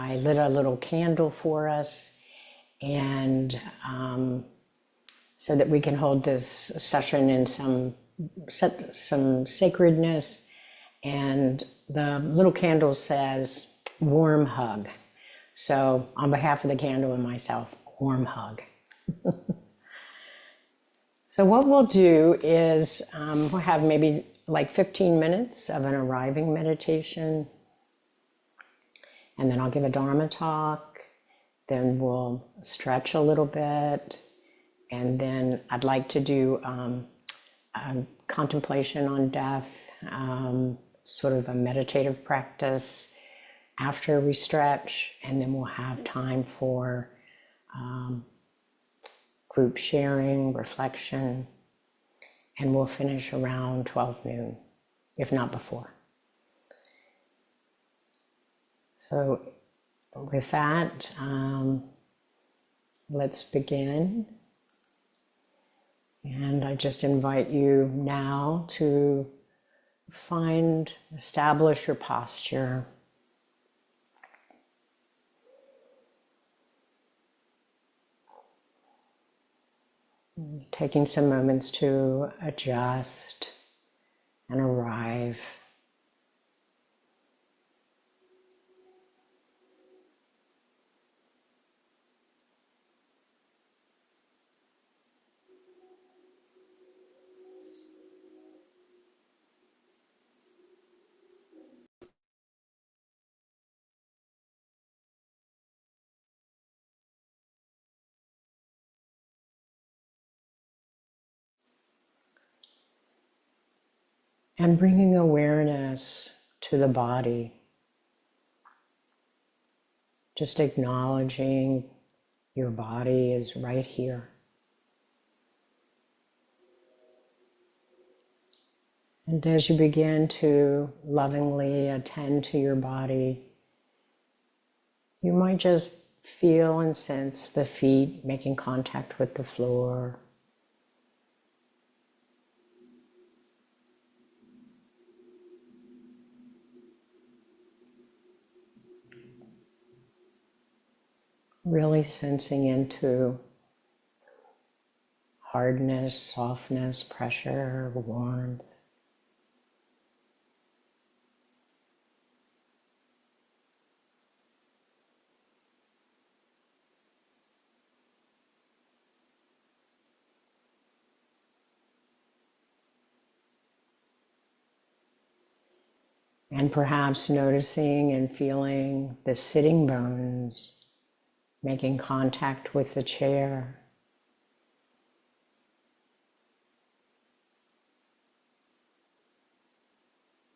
I lit a little candle for us, and so that we can hold this session in some sacredness. And the little candle says, warm hug. So on behalf of the candle and myself, warm hug. So what we'll do is we'll have maybe like 15 minutes of an arriving meditation. And then I'll give a dharma talk. Then we'll stretch a little bit. And then I'd like to do a contemplation on death, sort of a meditative practice after we stretch. And then we'll have time for group sharing, reflection, and we'll finish around 12 noon, if not before. So with that, let's begin. And I just invite you now to establish your posture. Taking some moments to adjust and arrive. And bringing awareness to the body, just acknowledging your body is right here. And as you begin to lovingly attend to your body, you might just feel and sense the feet making contact with the floor. Really sensing into hardness, softness, pressure, warmth. And perhaps noticing and feeling the sitting bones making contact with the chair.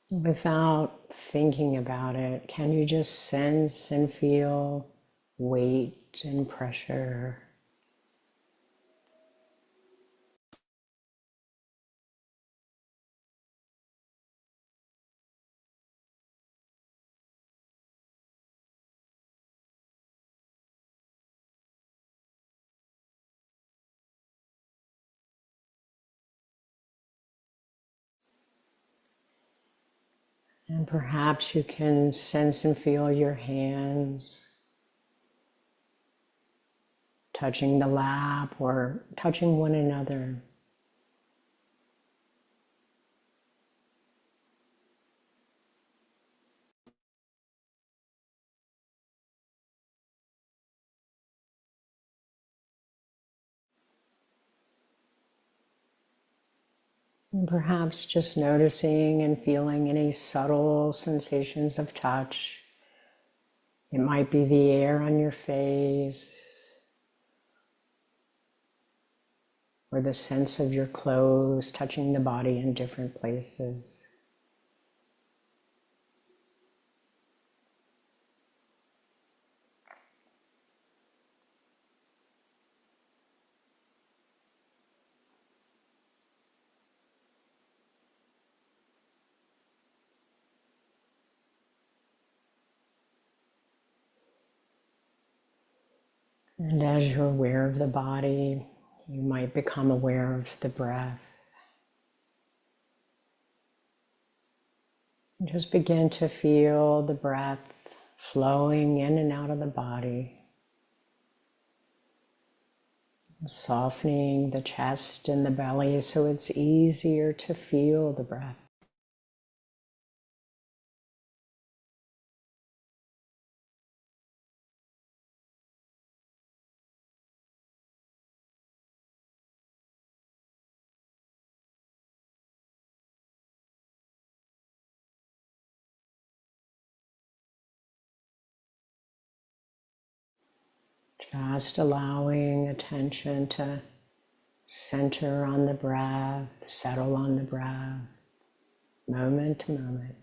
Without thinking about it, can you just sense and feel weight and pressure? And perhaps you can sense and feel your hands touching the lap or touching one another. And perhaps just noticing and feeling any subtle sensations of touch. It might be the air on your face, or the sense of your clothes touching the body in different places. And as you're aware of the body, you might become aware of the breath. And just begin to feel the breath flowing in and out of the body, softening the chest and the belly so it's easier to feel the breath. Just allowing attention to center on the breath, settle on the breath, moment to moment.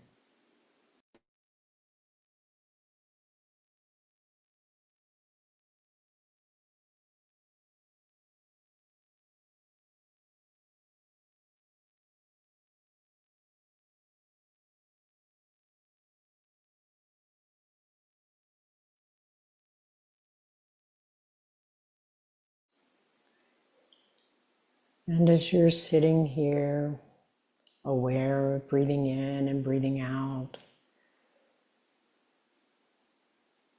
And as you're sitting here, aware of breathing in and breathing out,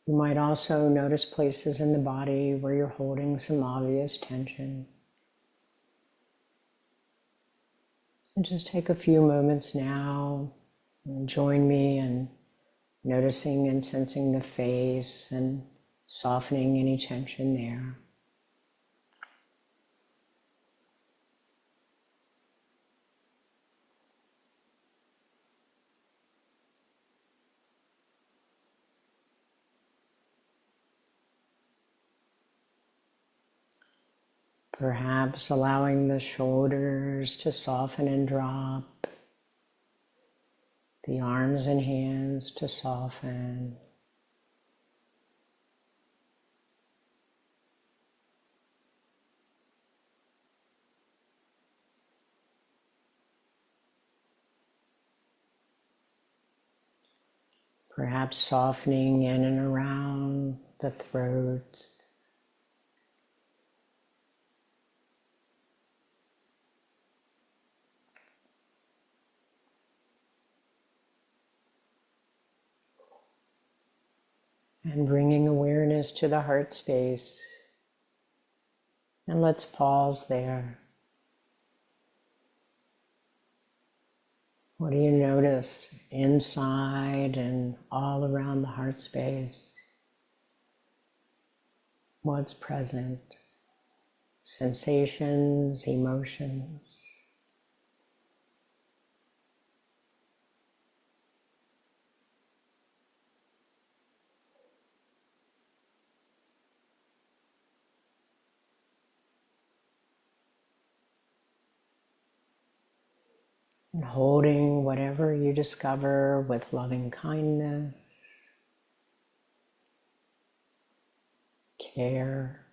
you might also notice places in the body where you're holding some obvious tension. And just take a few moments now and join me in noticing and sensing the face and softening any tension there. Perhaps allowing the shoulders to soften and drop, the arms and hands to soften. Perhaps softening in and around the throat. And bringing awareness to the heart space. And let's pause there. What do you notice inside and all around the heart space? What's present? Sensations, emotions. And holding whatever you discover with loving kindness, care.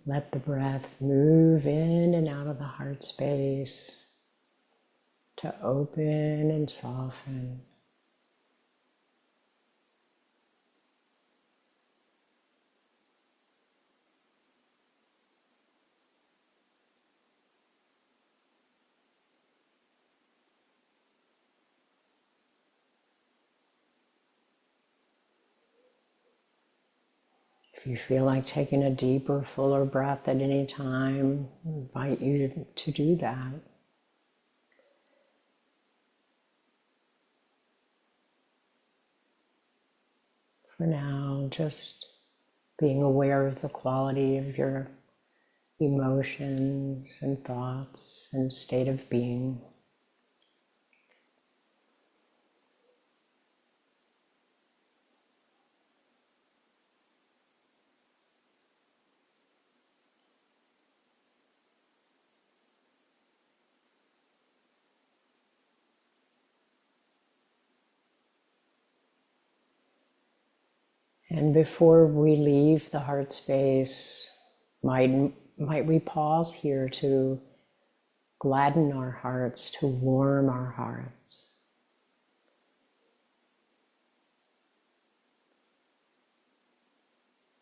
Let the breath move in and out of the heart space to open and soften. If you feel like taking a deeper, fuller breath at any time, I invite you to do that. For now, just being aware of the quality of your emotions and thoughts and state of being. And before we leave the heart space, might we pause here to gladden our hearts, to warm our hearts.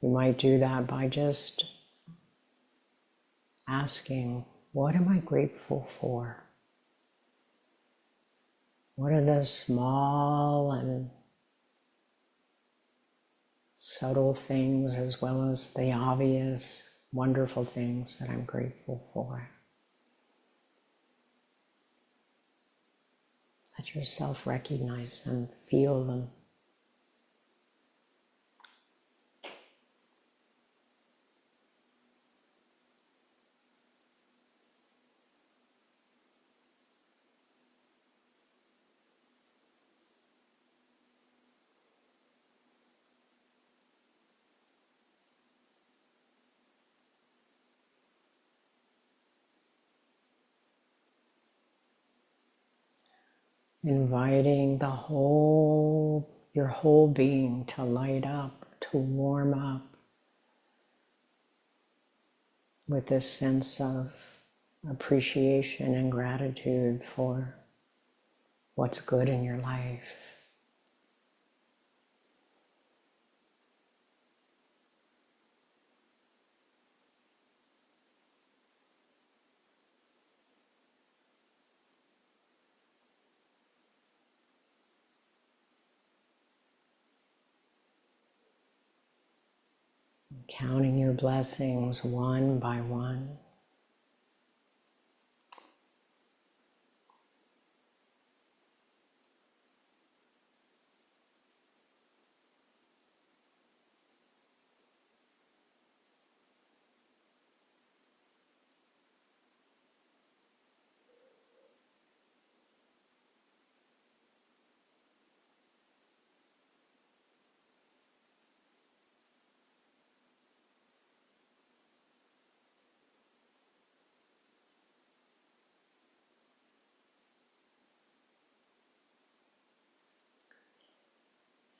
You might do that by just asking, what am I grateful for? What are the small and subtle things as well as the obvious, wonderful things that I'm grateful for? Let yourself recognize them, feel them. Inviting your whole being to light up, to warm up with this sense of appreciation and gratitude for what's good in your life. Counting your blessings one by one.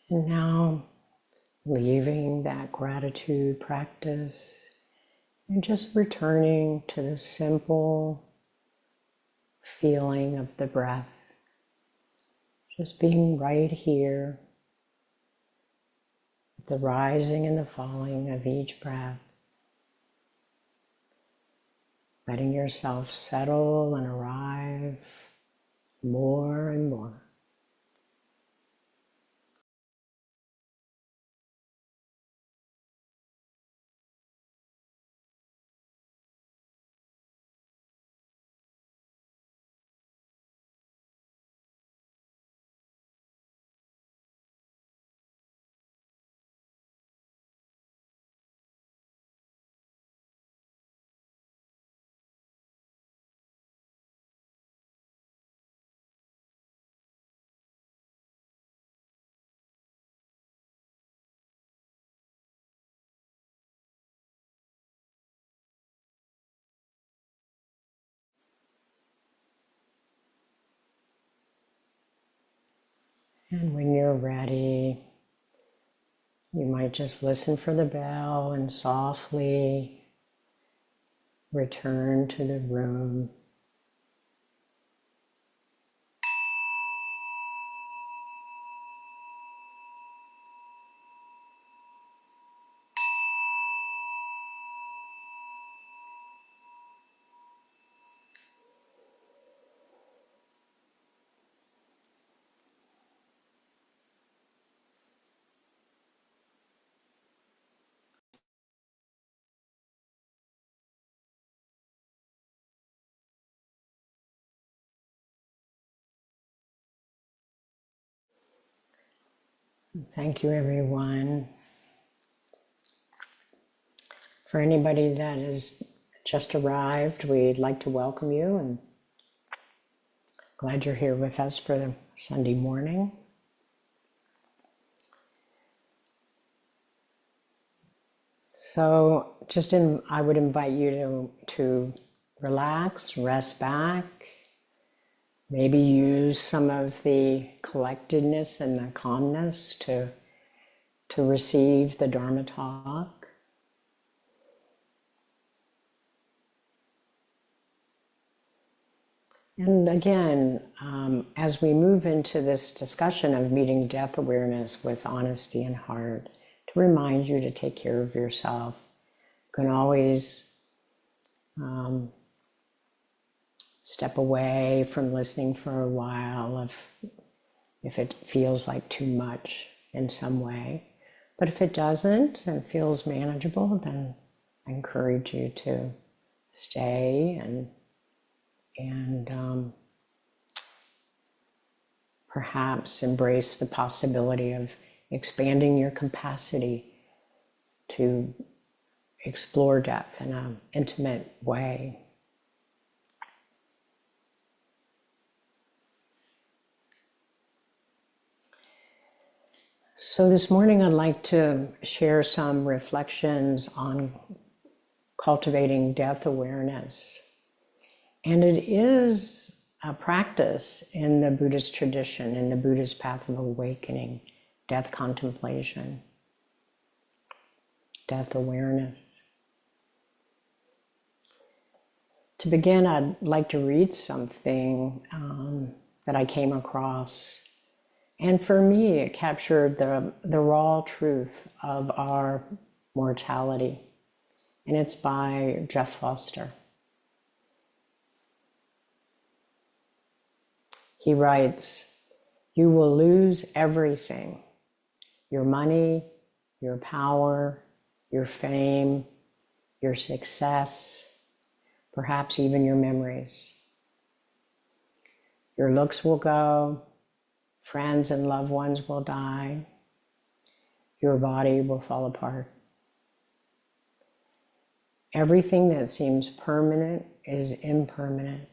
And now, leaving that gratitude practice and just returning to the simple feeling of the breath. Just being right here, with the rising and the falling of each breath. Letting yourself settle and arrive more and more. And when you're ready, you might just listen for the bell and softly return to the room. Thank you, everyone. For anybody that has just arrived, we'd like to welcome you and glad you're here with us for the Sunday morning. So I would invite you to relax, rest back, maybe use some of the collectedness and the calmness to receive the Dharma talk. And again, as we move into this discussion of meeting death awareness with honesty and heart, to remind you to take care of yourself. You can always step away from listening for a while if it feels like too much in some way. But if it doesn't and feels manageable, then I encourage you to stay and perhaps embrace the possibility of expanding your capacity to explore death in an intimate way. So this morning I'd like to share some reflections on cultivating death awareness. And it is a practice in the Buddhist tradition, in the Buddhist path of awakening, death contemplation, death awareness. To begin, I'd like to read something that I came across. And for me, it captured the raw truth of our mortality. And it's by Jeff Foster. He writes, "You will lose everything, your money, your power, your fame, your success, perhaps even your memories. Your looks will go, friends and loved ones will die, your body will fall apart. Everything that seems permanent is impermanent.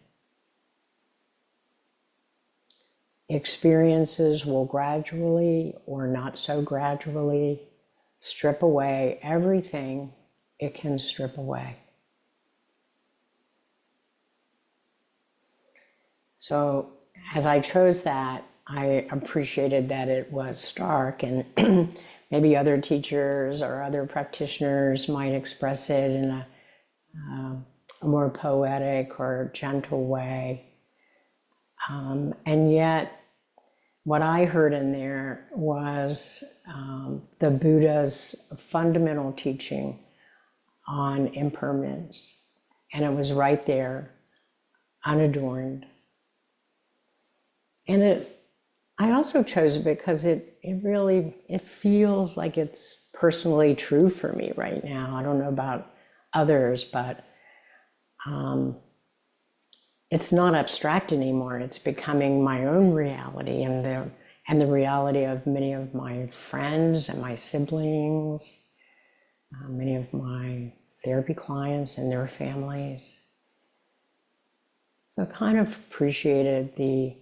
Experiences will gradually, or not so gradually, strip away everything it can strip away." So as I chose that, I appreciated that it was stark, and maybe other teachers or other practitioners might express it in a more poetic or gentle way. And yet, what I heard in there was the Buddha's fundamental teaching on impermanence. And it was right there, unadorned. And I also chose it because it feels like it's personally true for me right now. I don't know about others, but it's not abstract anymore. It's becoming my own reality and the reality of many of my friends and my siblings, many of my therapy clients and their families. So I kind of appreciated the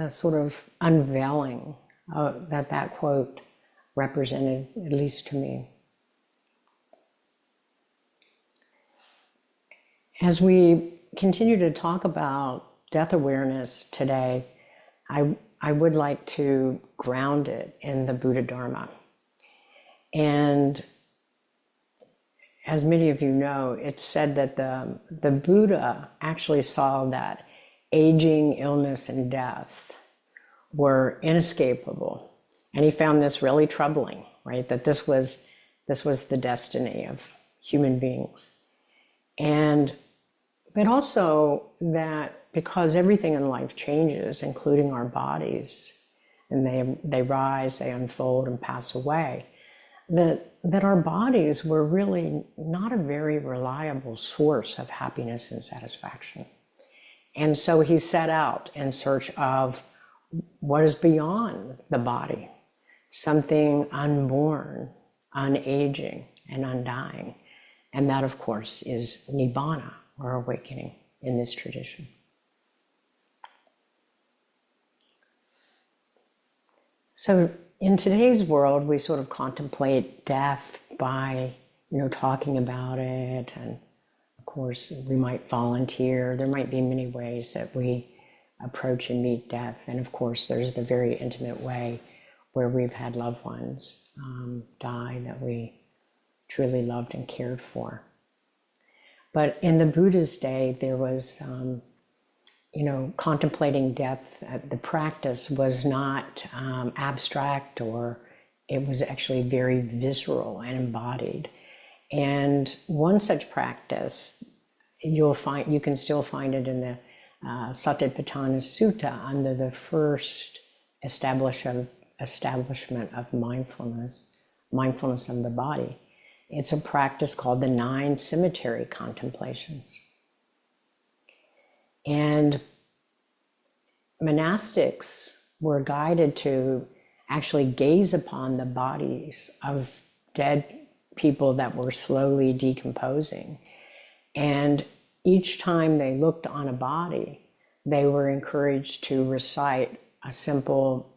sort of unveiling that quote represented, at least to me. As we continue to talk about death awareness today, I would like to ground it in the Buddha Dharma. And as many of you know, it's said that the Buddha actually saw that aging, illness, and death were inescapable. And he found this really troubling, right? That this was the destiny of human beings. But also that because everything in life changes, including our bodies, and they rise, they unfold and pass away, that our bodies were really not a very reliable source of happiness and satisfaction. And so he set out in search of what is beyond the body, something unborn, unaging, and undying. And that, of course, is nibbana, or awakening in this tradition. So in today's world, we sort of contemplate death by, talking about it. And of course, we might volunteer. There might be many ways that we approach and meet death. And of course, there's the very intimate way where we've had loved ones die that we truly loved and cared for. But in the Buddha's day, there was, contemplating death, the practice was not abstract, or it was actually very visceral and embodied. And one such practice you can still find it in the Satipatthana Sutta under the first establishment of mindfulness of the body. It's a practice called the 9 cemetery contemplations. And monastics were guided to actually gaze upon the bodies of dead people that were slowly decomposing. And each time they looked on a body, they were encouraged to recite a simple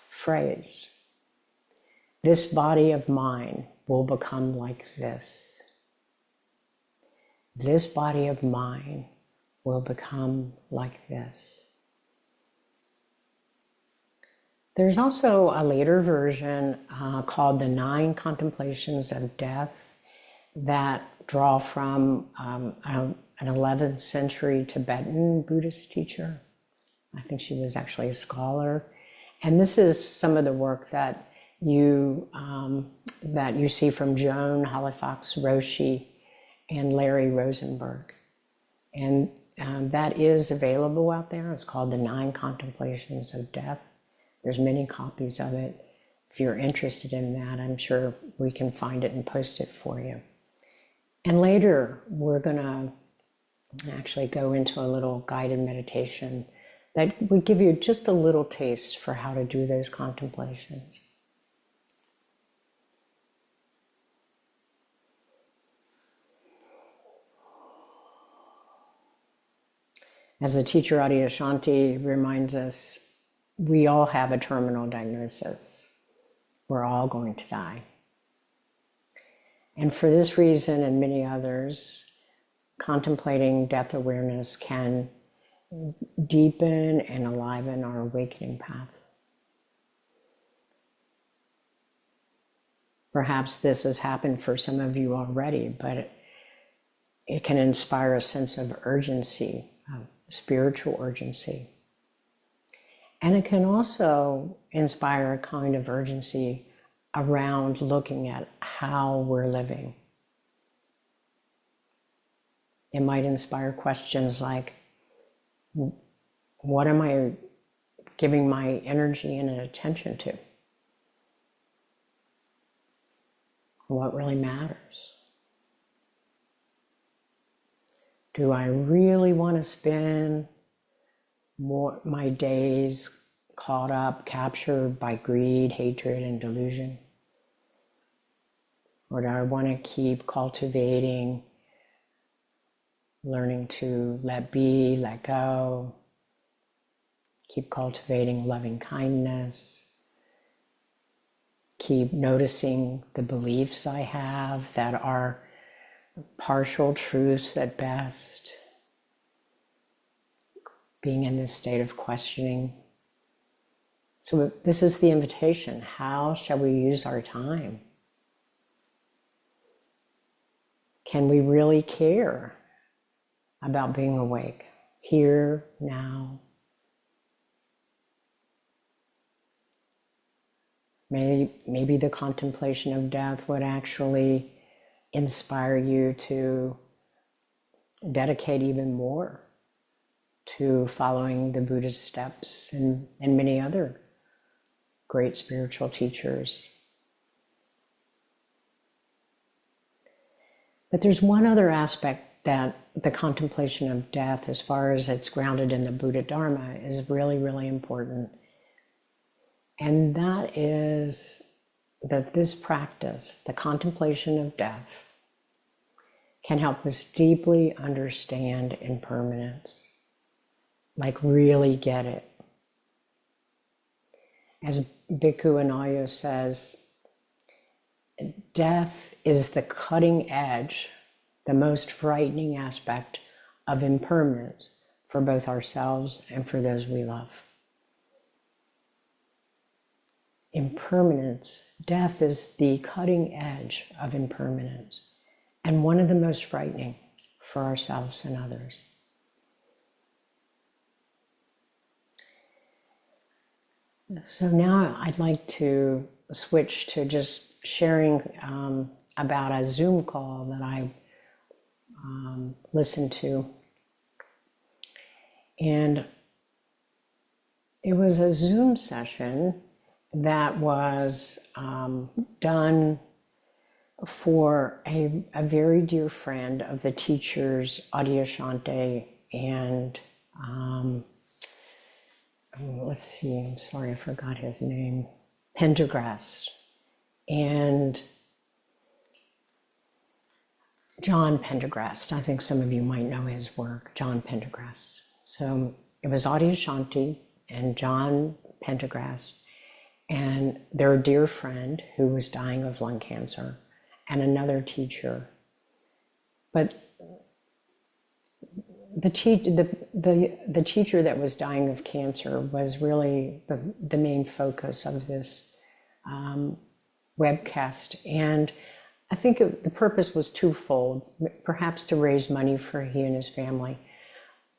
phrase. This body of mine will become like this. This body of mine will become like this. There's also a later version called the 9 Contemplations of Death that draw from an 11th century Tibetan Buddhist teacher. I think she was actually a scholar. And this is some of the work that you see from Joan Halifax Roshi and Larry Rosenberg. And that is available out there. It's called the 9 Contemplations of Death. There's many copies of it. If you're interested in that, I'm sure we can find it and post it for you. And later, we're going to actually go into a little guided meditation that would give you just a little taste for how to do those contemplations. As the teacher Adyashanti reminds us, we all have a terminal diagnosis. We're all going to die. And for this reason and many others, contemplating death awareness can deepen and enliven our awakening path. Perhaps this has happened for some of you already, but it can inspire a sense of urgency, spiritual urgency. And it can also inspire a kind of urgency around looking at how we're living. It might inspire questions like, what am I giving my energy and attention to? What really matters? Do I really want to spend my days caught up, captured by greed, hatred, and delusion? Or do I want to keep cultivating, learning to let be, let go, keep cultivating loving kindness, keep noticing the beliefs I have that are partial truths at best, being in this state of questioning. So this is the invitation. How shall we use our time? Can we really care about being awake here, now? Maybe the contemplation of death would actually inspire you to dedicate even more to following the Buddhist steps and many other great spiritual teachers. But there's one other aspect that the contemplation of death, as far as it's grounded in the Buddha Dharma, is really, really important. And that is that this practice, the contemplation of death, can help us deeply understand impermanence, like really get it. As Bhikkhu Anayo says, death is the cutting edge, the most frightening aspect of impermanence for both ourselves and for those we love. Impermanence, death is the cutting edge of impermanence, and one of the most frightening for ourselves and others. So now I'd like to switch to just sharing about a Zoom call that I listen to. And it was a Zoom session that was done for a very dear friend of the teachers, Atisha and let's see, I'm sorry, I forgot his name, Pendergrast, and John Pendergrast. I think some of you might know his work, John Pendergrast. So it was Atisha and John Pendergrast and their dear friend who was dying of lung cancer and another teacher. But the teacher that was dying of cancer was really the main focus of this webcast. And I think the purpose was twofold, perhaps to raise money for he and his family.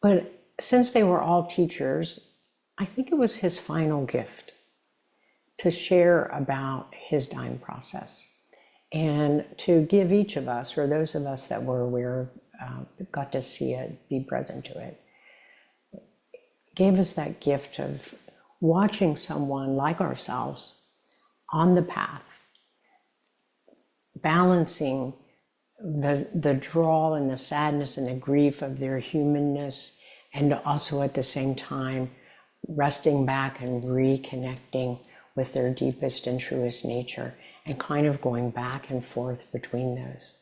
But since they were all teachers, I think it was his final gift to share about his dying process and to give each of us, or those of us that were aware, got to see it, be present to it, gave us that gift of watching someone like ourselves on the path, balancing the drawl and the sadness and the grief of their humanness, and also at the same time resting back and reconnecting with their deepest and truest nature, and kind of going back and forth between those.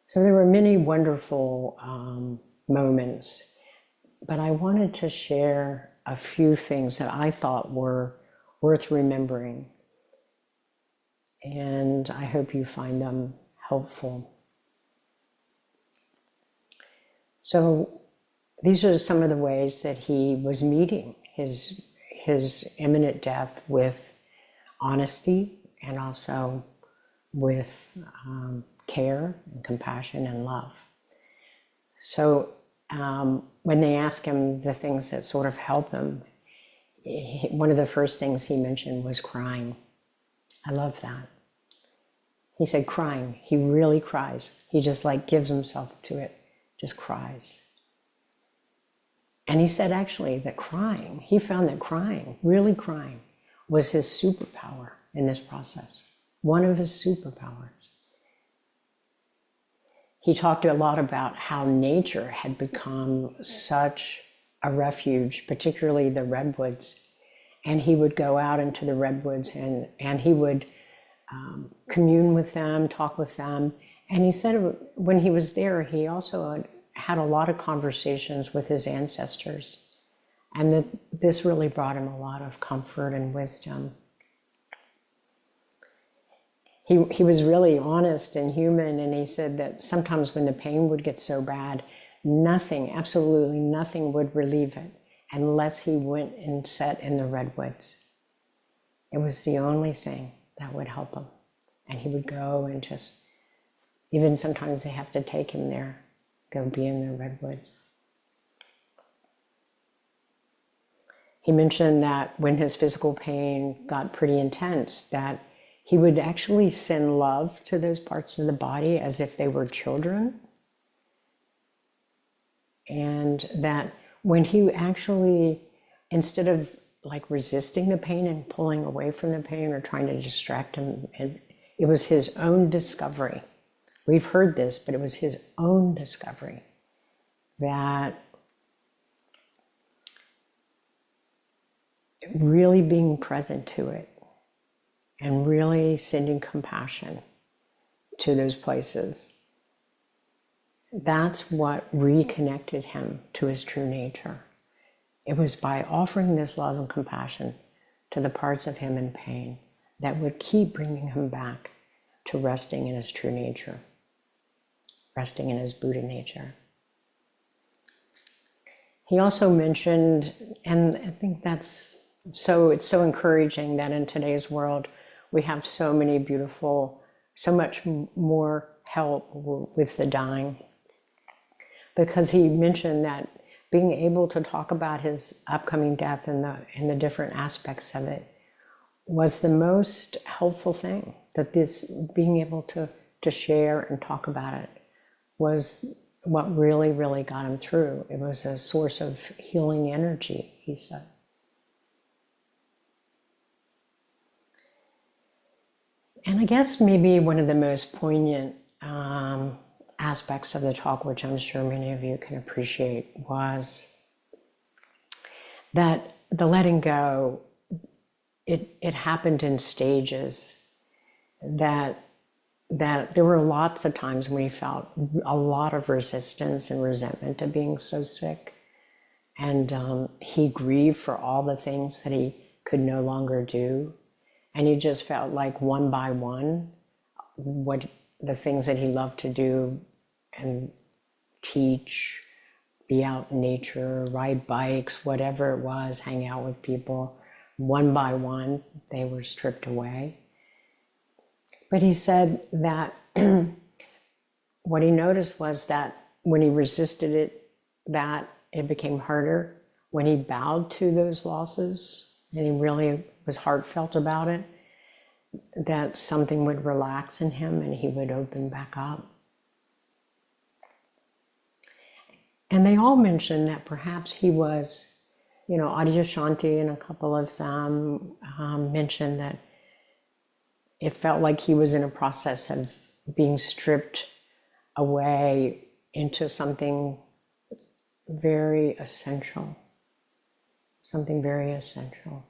So there were many wonderful moments, but I wanted to share a few things that I thought were worth remembering, and I hope you find them helpful. So these are some of the ways that he was meeting his imminent death, with honesty and also with care and compassion and love. So when they asked him the things that sort of help him, one of the first things he mentioned was crying. I love that. He said crying. He really cries. He just like gives himself to it, just cries. And he said actually that crying, he found that crying, really crying, was his superpower in this process, one of his superpowers. He talked a lot about how nature had become such a refuge, particularly the redwoods. And he would go out into the redwoods and he would commune with them, talk with them. And he said when he was there, he also had a lot of conversations with his ancestors. And that this really brought him a lot of comfort and wisdom. He was really honest and human, and he said that sometimes when the pain would get so bad, nothing, absolutely nothing would relieve it unless he went and sat in the redwoods. It was the only thing that would help him. And he would go and just, even sometimes they have to take him there, go be in the redwoods. He mentioned that when his physical pain got pretty intense, that he would actually send love to those parts of the body as if they were children. And that when he actually, instead of like resisting the pain and pulling away from the pain or trying to distract him, it was his own discovery. We've heard this, but it was his own discovery that really being present to it and really sending compassion to those places, that's what reconnected him to his true nature. It was by offering this love and compassion to the parts of him in pain that would keep bringing him back to resting in his true nature, resting in his Buddha nature. He also mentioned, and I think it's so encouraging that in today's world, we have so many beautiful, so much more help with the dying. Because he mentioned that being able to talk about his upcoming death and the different aspects of it was the most helpful thing, that this being able to to share and talk about it was what really, really got him through. It was a source of healing energy, he said. And I guess maybe one of the most poignant aspects of the talk, which I'm sure many of you can appreciate, was that the letting go, it happened in stages. That there were lots of times when he felt a lot of resistance and resentment to being so sick. And he grieved for all the things that he could no longer do. And he just felt like one by one, what the things that he loved to do and teach, be out in nature, ride bikes, whatever it was, hang out with people, one by one, they were stripped away. But he said that what he noticed was that when he resisted it, that it became harder. When he bowed to those losses, and he really was heartfelt about it, that something would relax in him and he would open back up. And they all mentioned that perhaps he was, Adyashanti and a couple of them mentioned that it felt like he was in a process of being stripped away into something very essential, something very essential.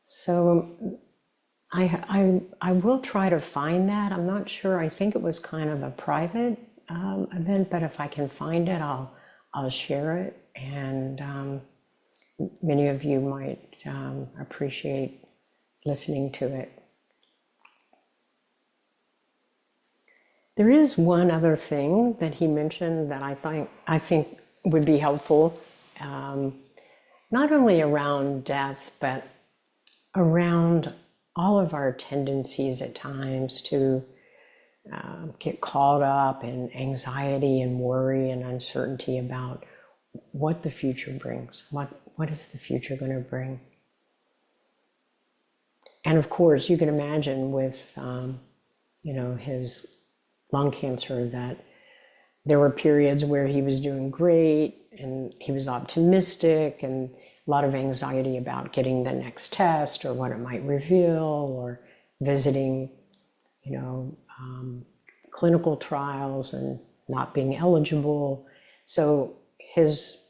So I will try to find that. I'm not sure. I think it was kind of a private event, but if I can find it, I'll share it. And many of you might appreciate listening to it. There is one other thing that he mentioned that I think would be helpful, not only around death, but around all of our tendencies at times to get caught up in anxiety and worry and uncertainty about what the future brings. What is the future going to bring? And of course, you can imagine with his lung cancer that there were periods where he was doing great and he was optimistic, and a lot of anxiety about getting the next test or what it might reveal, or visiting, clinical trials and not being eligible. So his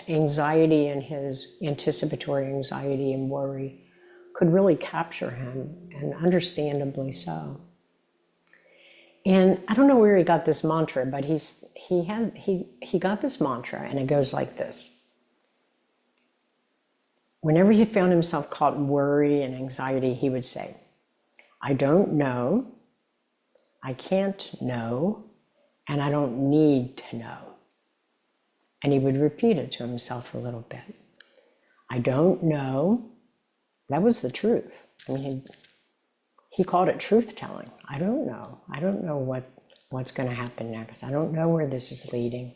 anxiety and his anticipatory anxiety and worry could really capture him, and understandably so. And I don't know where he got this mantra, but he got this mantra, and it goes like this. Whenever he found himself caught in worry and anxiety, he would say, "I don't know, I can't know, and I don't need to know." And he would repeat it to himself a little bit. I don't know. That was the truth. I mean, he called it truth-telling. I don't know. I don't know what's going to happen next. I don't know where this is leading.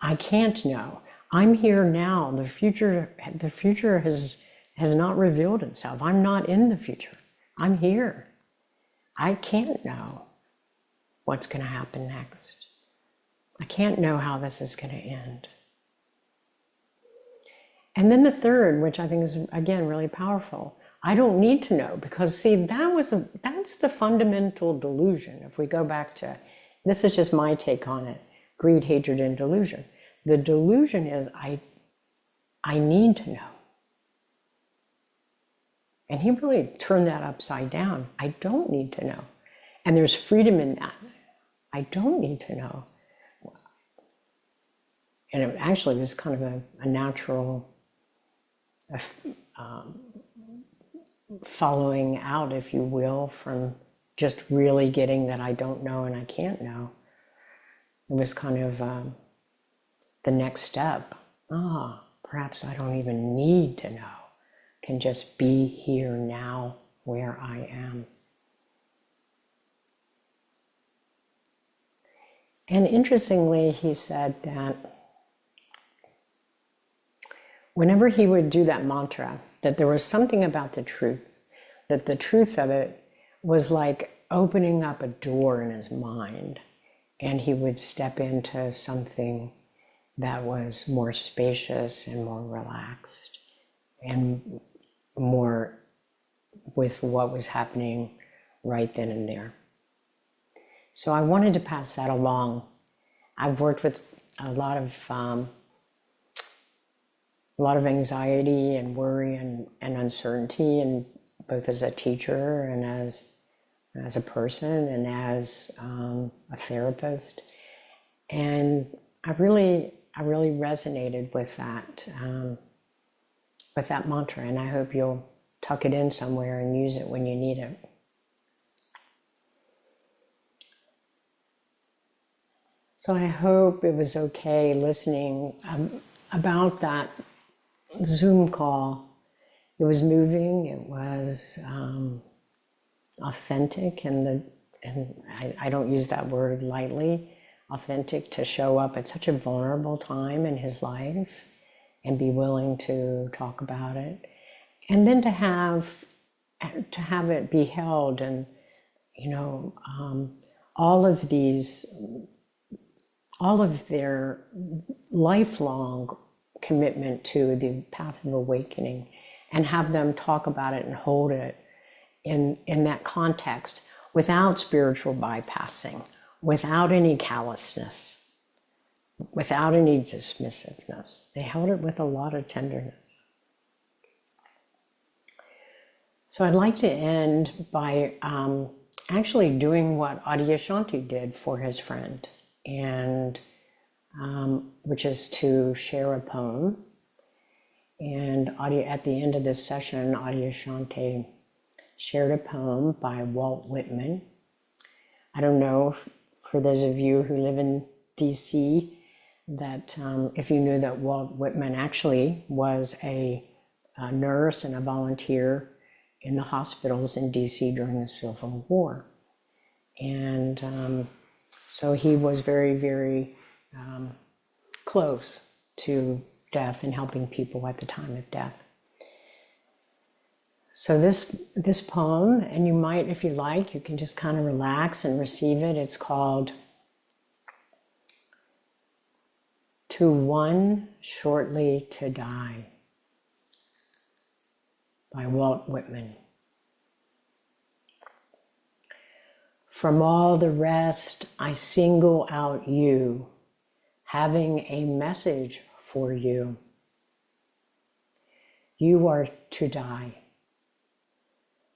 I can't know. I'm here now. The future has not revealed itself. I'm not in the future. I'm here. I can't know what's going to happen next. I can't know how this is going to end. And then the third, which I think is, again, really powerful, I don't need to know, because see, that's the fundamental delusion. If we go back to, this is just my take on it, greed, hatred, and delusion. The delusion is I need to know. And he really turned that upside down. I don't need to know. And there's freedom in that. I don't need to know. And it actually was kind of a natural following out, if you will, from just really getting that I don't know and I can't know. It was kind of the next step. Perhaps I don't even need to know. Can just be here now where I am. And interestingly, he said that whenever he would do that mantra, that there was something about the truth that the truth of it was like opening up a door in his mind, and he would step into something that was more spacious and more relaxed and more with what was happening right then and there. So I wanted to pass that along. I've worked with a lot of anxiety and worry and uncertainty, and both as a teacher and as a person and as a therapist. And I really resonated with that mantra, and I hope you'll tuck it in somewhere and use it when you need it. So I hope it was okay listening about that Zoom call. It was moving, it was authentic, and I don't use that word lightly, authentic, to show up at such a vulnerable time in his life and be willing to talk about it. And then to have it be held, and all of their lifelong commitment to the path of awakening, and have them talk about it and hold it in that context without spiritual bypassing, without any callousness, without any dismissiveness. They held it with a lot of tenderness. So I'd like to end by actually doing what Adyashanti did for his friend, and which is to share a poem. And at the end of this session, Adyashanti shared a poem by Walt Whitman. I don't know, for those of you who live in DC, that if you knew that Walt Whitman actually was a nurse and a volunteer in the hospitals in DC during the Civil War. And so he was very, very close to death and helping people at the time of death. So this poem, and you might, if you like, you can just kind of relax and receive it. It's called To One Shortly to Die by Walt Whitman. From all the rest, I single out you, having a message for you. You are to die.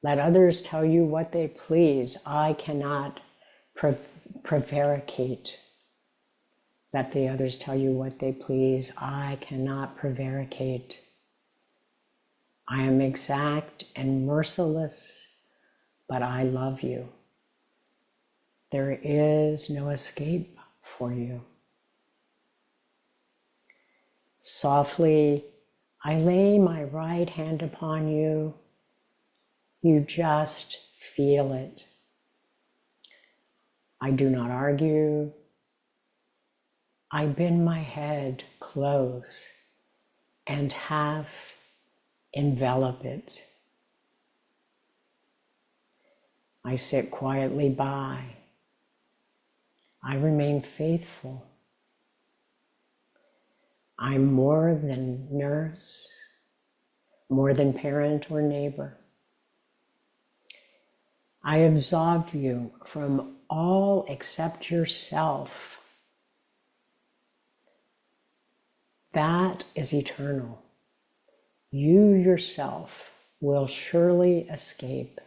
Let others tell you what they please. I cannot prevaricate. Let the others tell you what they please. I cannot prevaricate. I am exact and merciless, but I love you. There is no escape for you. Softly, I lay my right hand upon you. You just feel it. I do not argue. I bend my head close and half envelop it. I sit quietly by. I remain faithful. I'm more than nurse, more than parent or neighbor. I absolve you from all except yourself. That is eternal. You yourself will surely escape.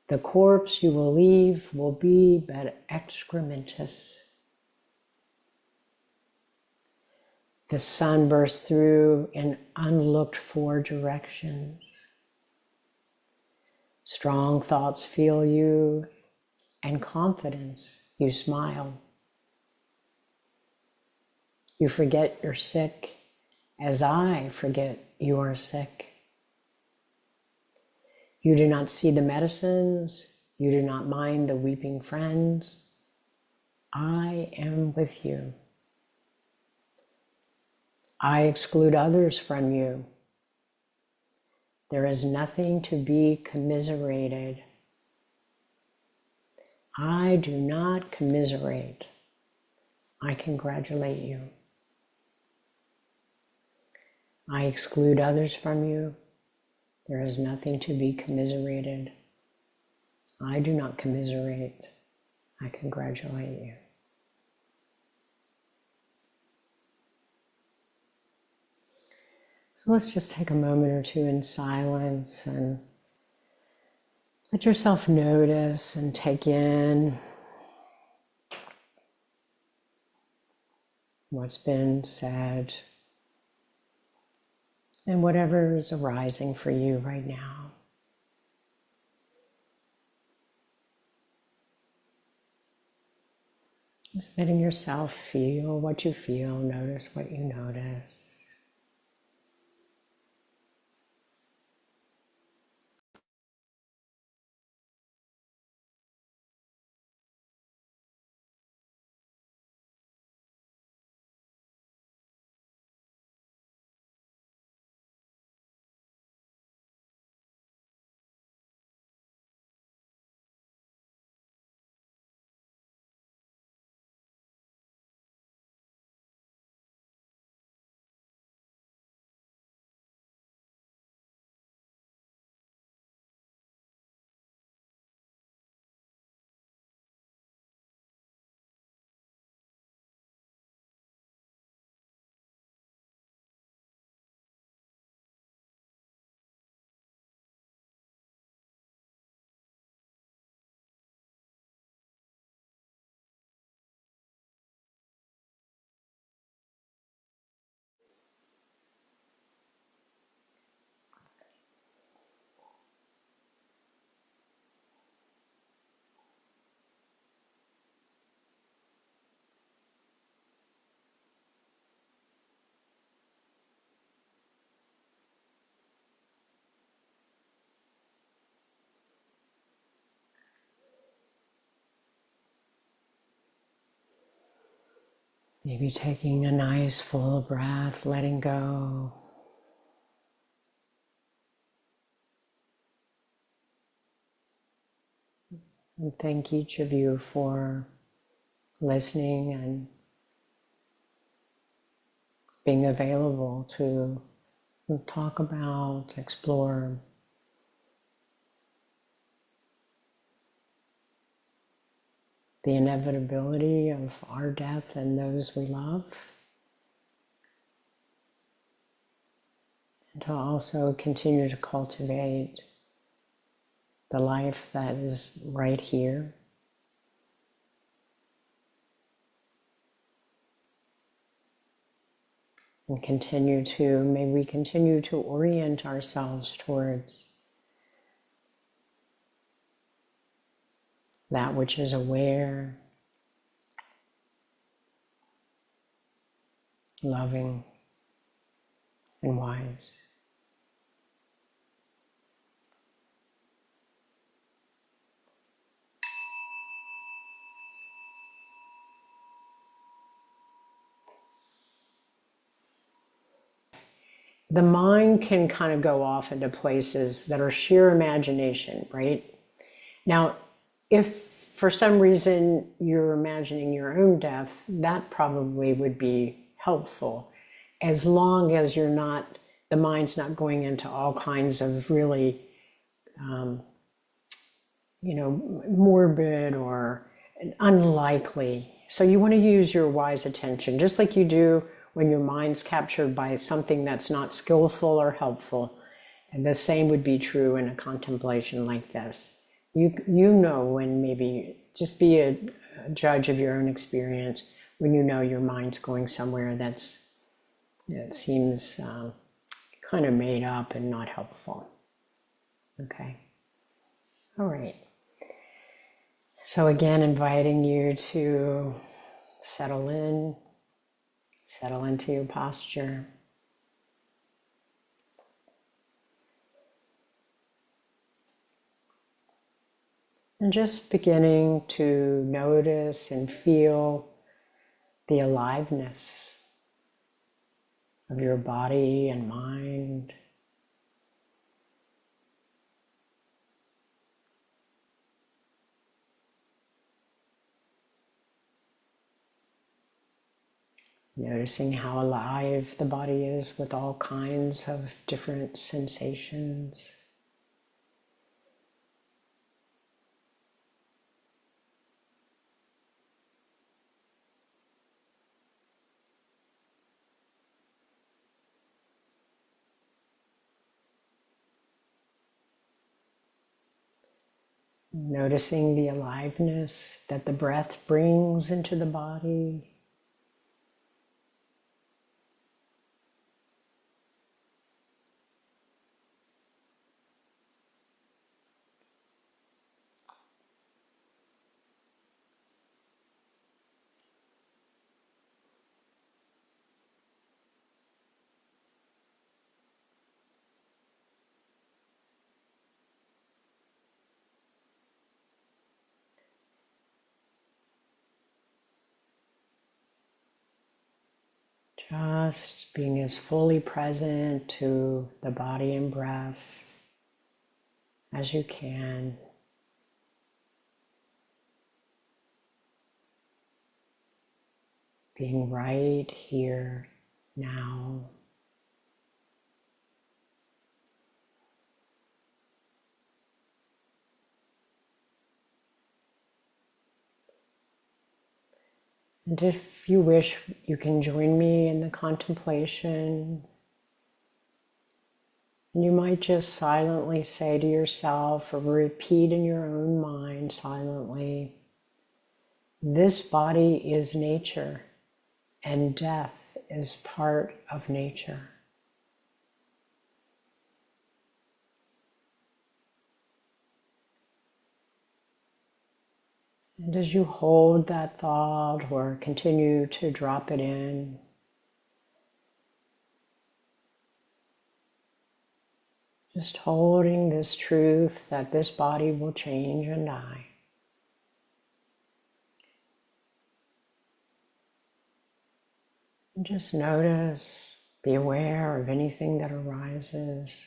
The corpse you will leave will be but excrementus. The sun bursts through in unlooked for directions. Strong thoughts fill you, and confidence you smile. You forget you're sick, as I forget you are sick. You do not see the medicines, you do not mind the weeping friends. I am with you. I exclude others from you. There is nothing to be commiserated. I do not commiserate. I congratulate you. I exclude others from you. There is nothing to be commiserated. I do not commiserate. I congratulate you. So let's just take a moment or two in silence and let yourself notice and take in what's been said and whatever is arising for you right now. Just letting yourself feel what you feel, notice what you notice. Maybe taking a nice full breath, letting go. And thank each of you for listening and being available to talk about, explore the inevitability of our death and those we love. And to also continue to cultivate the life that is right here. And may we continue to orient ourselves towards that which is aware, loving, and wise. The mind can kind of go off into places that are sheer imagination, right? Now, if for some reason you're imagining your own death, that probably would be helpful, as long as the mind's not going into all kinds of really, morbid or unlikely. So you want to use your wise attention, just like you do when your mind's captured by something that's not skillful or helpful. And the same would be true in a contemplation like this. You know when maybe, just be a judge of your own experience, when you know your mind's going somewhere that seems kind of made up and not helpful. Okay. All right. So again, inviting you to settle into your posture. And just beginning to notice and feel the aliveness of your body and mind. Noticing how alive the body is with all kinds of different sensations. Noticing the aliveness that the breath brings into the body. Just being as fully present to the body and breath as you can. Being right here now. And if you wish, you can join me in the contemplation. And you might just silently say to yourself, or repeat in your own mind silently, this body is nature, and death is part of nature. And as you hold that thought or continue to drop it in, just holding this truth that this body will change and die. And just notice, be aware of anything that arises,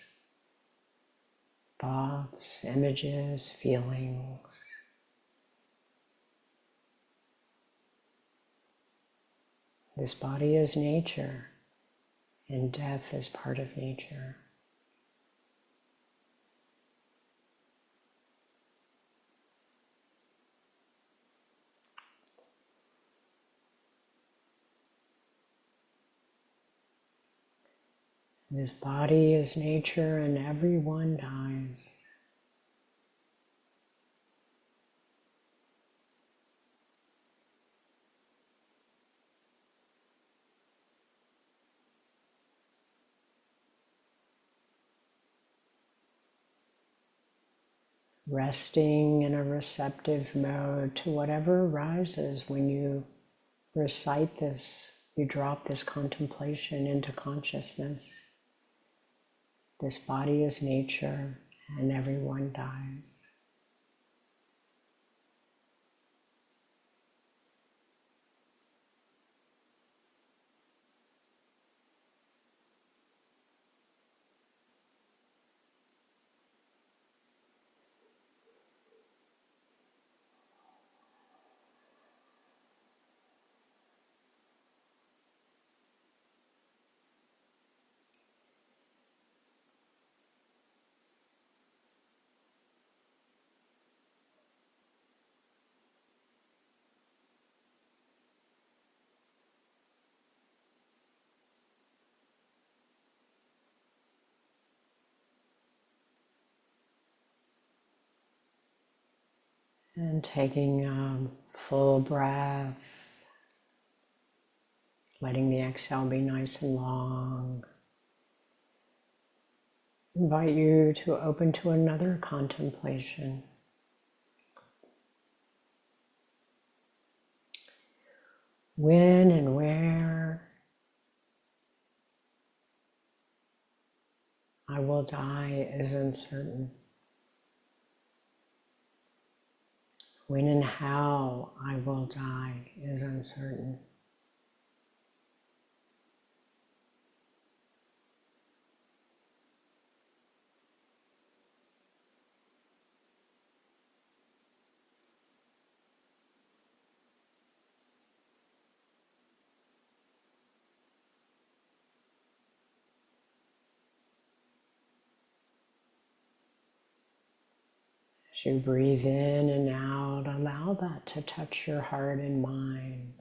thoughts, images, feelings. This body is nature, and death is part of nature. This body is nature, and everyone dies. Resting in a receptive mode to whatever arises when you recite this, you drop this contemplation into consciousness. This body is nature and everyone dies. And taking a full breath, letting the exhale be nice and long. Invite you to open to another contemplation. When and where I will die is uncertain. When and how I will die is uncertain. As you breathe in and out, allow that to touch your heart and mind.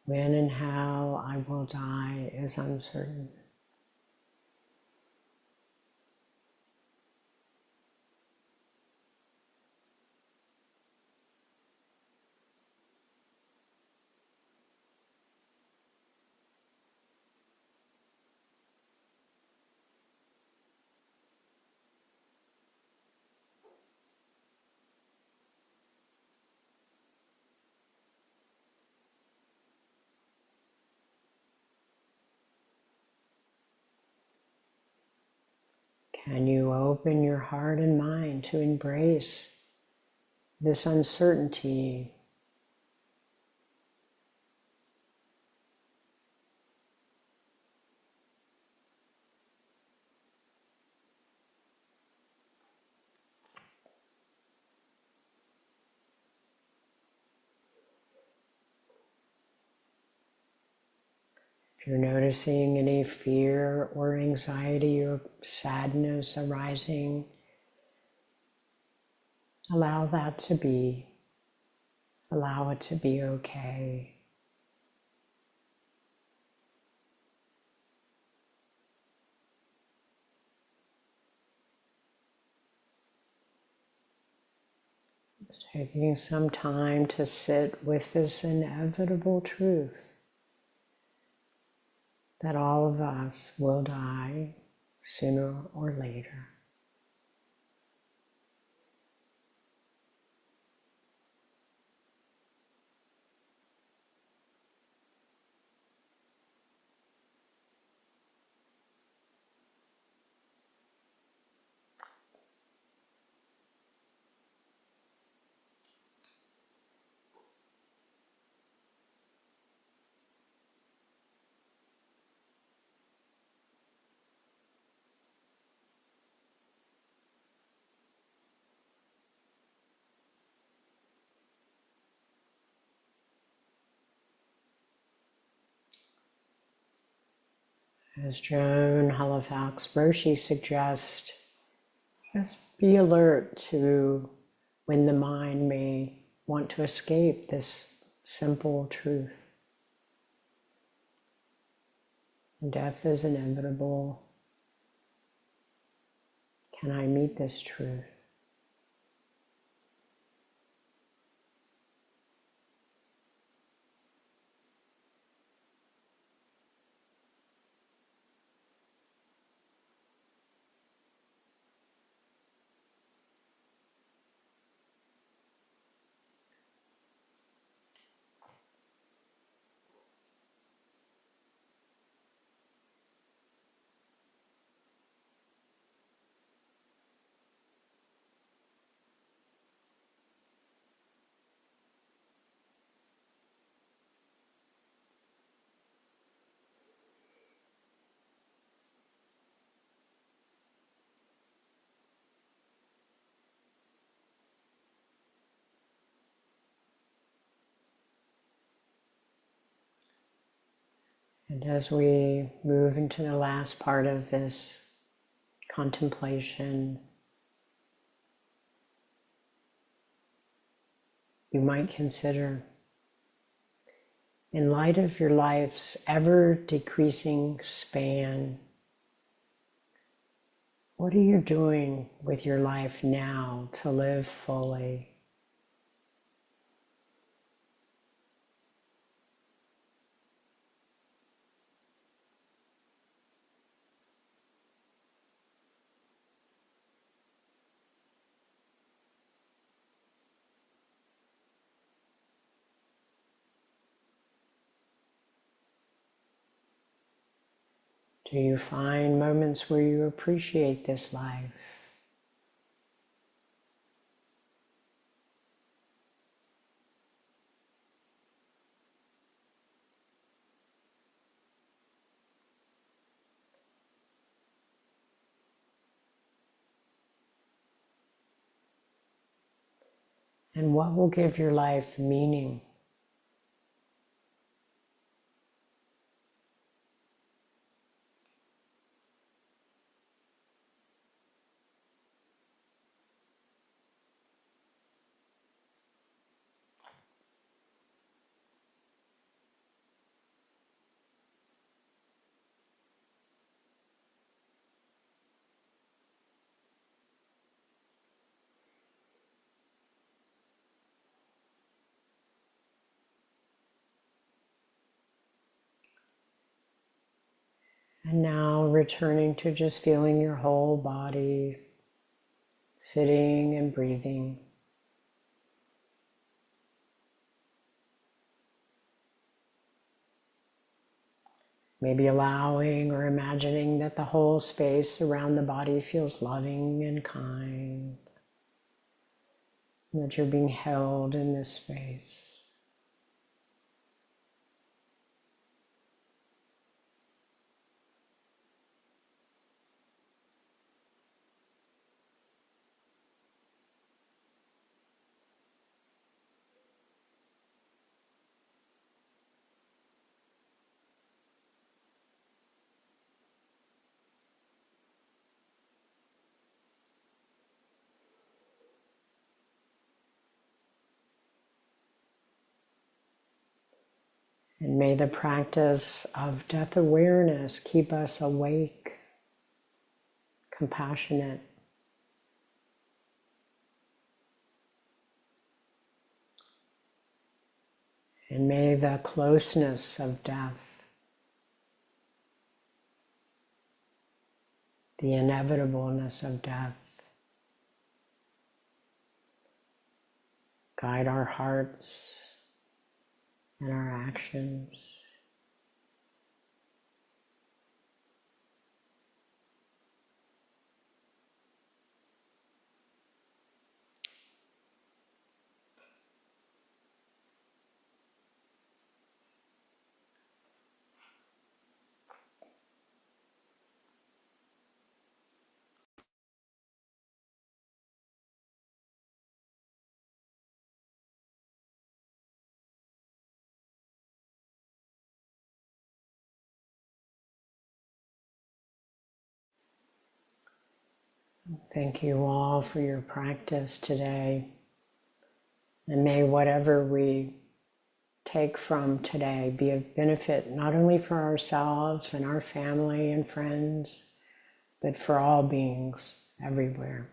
When and how I will die is uncertain. Can you open your heart and mind to embrace this uncertainty? If you're noticing any fear or anxiety or sadness arising, allow that to be. Allow it to be okay. Just taking some time to sit with this inevitable truth that all of us will die sooner or later. As Joan Halifax Roshi suggests, just be alert to when the mind may want to escape this simple truth. Death is inevitable. Can I meet this truth? And as we move into the last part of this contemplation, you might consider, in light of your life's ever decreasing span, what are you doing with your life now to live fully? Do you find moments where you appreciate this life? And what will give your life meaning? returning to just feeling your whole body, sitting and breathing. Maybe allowing or imagining that the whole space around the body feels loving and kind, and that you're being held in this space. And may the practice of death awareness keep us awake, compassionate, and may the closeness of death, the inevitableness of death, guide our hearts and our actions. Thank you all for your practice today. And may whatever we take from today be of benefit not only for ourselves and our family and friends, but for all beings everywhere.